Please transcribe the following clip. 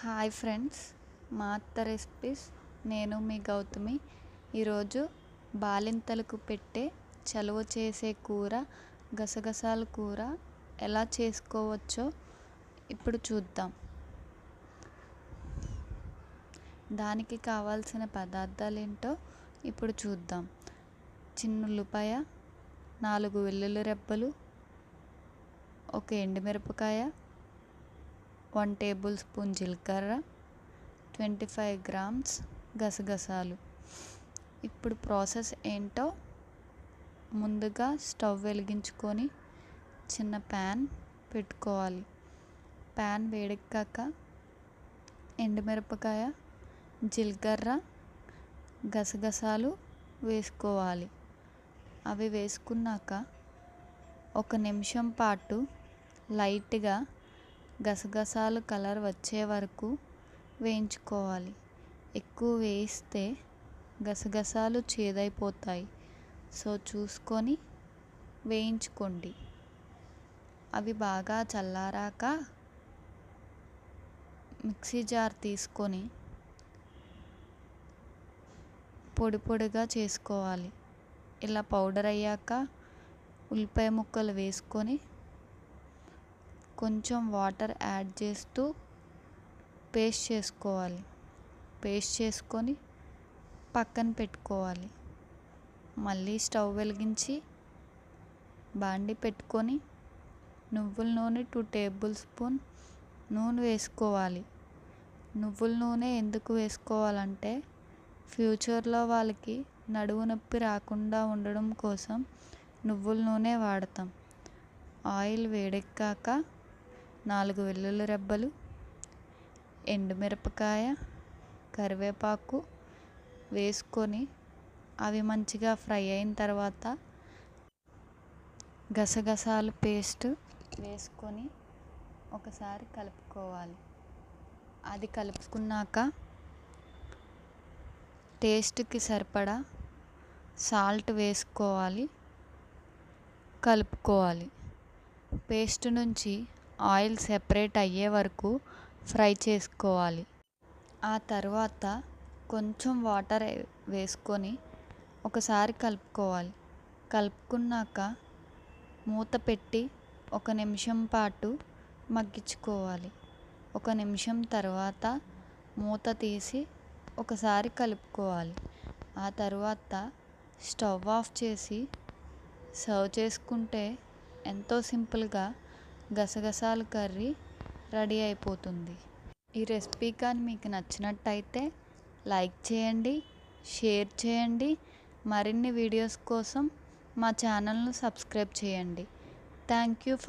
Hi friends, మా అత్త recipes. నేను మీ గౌతమి. ఈరోజు బాలింతలకు పెట్టే చలువ చేసే కూర గసగసాల కూర ఎలా చేసుకోవచ్చో ఇప్పుడు చూద్దాం. దానికి కావాల్సిన పదార్థాలు ఏంటో ఇప్పుడు చూద్దాం. చిన్న ఉల్లిపాయ, 4 వెల్లుల్లి రెబ్బలు, 1 ఎండుమిరపకాయ, 1 టేబుల్ స్పూన్ జీలకర్ర, 25 గ్రామ్స్ గసగసాలు. ఇప్పుడు ప్రాసెస్ ఏంటో, ముందుగా స్టవ్ వెలిగించుకొని చిన్న ప్యాన్ పెట్టుకోవాలి. ప్యాన్ వేడెక్కాక ఎండుమిరపకాయ, జీలకర్ర, గసగసాలు వేసుకోవాలి. అవి వేసుకున్నాక 1 నిమిషం పాటు లైట్గా గసగసాలు కలర్ వచ్చే వరకు వేయించుకోవాలి. ఎక్కువ వేయిస్తే గసగసాలు చేదైపోతాయి. సో చూసుకొని వేయించుకోండి. అవి బాగా చల్లారాక మిక్సీ జార్ తీసుకొని పొడి పొడిగా చేసుకోవాలి. ఇలా పౌడర్ అయ్యాక ఉల్లిపాయ ముక్కలు వేసుకొని కొంచెం వాటర్ యాడ్ చేస్తూ పేస్ట్ చేసుకోవాలి. పేస్ట్ చేసుకొని పక్కన పెట్టుకోవాలి. మళ్ళీ స్టవ్ వెలిగించి బాండి పెట్టుకొని నువ్వుల నూనె 2 టేబుల్ స్పూన్ నూనె వేసుకోవాలి. నువ్వుల నూనె ఎందుకు వేసుకోవాలంటే ఫ్యూచర్లో వాళ్ళకి నడుము నొప్పి రాకుండా ఉండడం కోసం నువ్వుల నూనె వాడతాం. ఆయిల్ వేడెక్కాక 4 వెల్లుల్లి రెబ్బలు, ఎండుమిరపకాయ, కరివేపాకు వేసుకొని అవి మంచిగా ఫ్రై అయిన తర్వాత గసగసాల పేస్ట్ వేసుకొని ఒకసారి కలుపుకోవాలి. అది కలుపుకున్నాక టేస్ట్కి సరిపడా సాల్ట్ వేసుకోవాలి, కలుపుకోవాలి. పేస్ట్ నుంచి ఆయిల్ సెపరేట్ అయ్యే వరకు ఫ్రై చేసుకోవాలి. ఆ తర్వాత కొంచెం వాటర్ వేసుకొని ఒకసారి కలుపుకోవాలి. కలుపుకున్నాక మూత పెట్టి 1 నిమిషం పాటు మగ్గించుకోవాలి. 1 నిమిషం తర్వాత మూత తీసి ఒకసారి కలుపుకోవాలి. ఆ తర్వాత స్టవ్ ఆఫ్ చేసి సర్వ్ చేసుకుంటే ఎంతో సింపుల్గా గసగసాల కర్రీ రెడీ అయిపోతుంది. ఈ రెసిపీ కానీ మీకు నచ్చినట్టయితే లైక్ చేయండి, షేర్ చేయండి. మరిన్ని వీడియోస్ కోసం మా ఛానల్ను సబ్స్క్రైబ్ చేయండి. Thank you.